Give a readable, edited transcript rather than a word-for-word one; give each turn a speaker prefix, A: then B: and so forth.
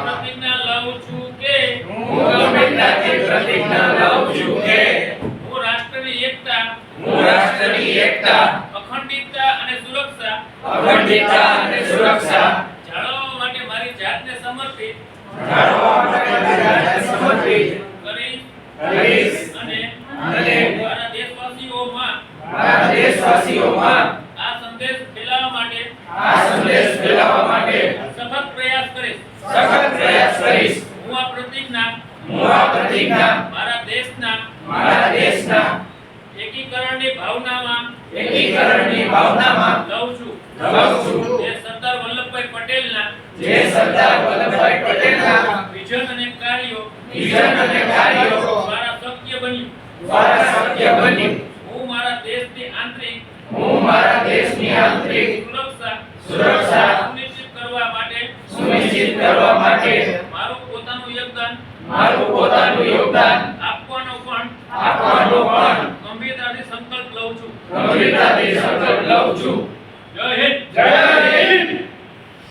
A: પ્રતિજ્ઞા લઉં છું કે
B: હું ગંભીરતાથી પ્રતિજ્ઞા લઉં છું કે
A: હું રાષ્ટ્રની એકતા, અખંડિતતા અને સુરક્ષા જાળવવા માટે મારી જાતને સમર્પિત કરીશ અને મારા દેશવાસીઓમાં આ સંદેશ ફેલાવવા માટે સખત પ્રયાસ કરીશ. હું આ પ્રતિજ્ઞા મારા દેશના એકીકરણની ભાવનામાં લઉં છું. જે સરદાર વલ્લભભાઈ પટેલના વિઝન અને કાર્યો દ્વારા શક્ય બન્યું. હું મારા દેશની આંતરિક સુરક્ષા સુનિશ્ચિત કરવા માટે મારું પોતાનું યોગદાન આપવાનો પણ ગંભીરતાથી સંકલ્પ લઉં છું.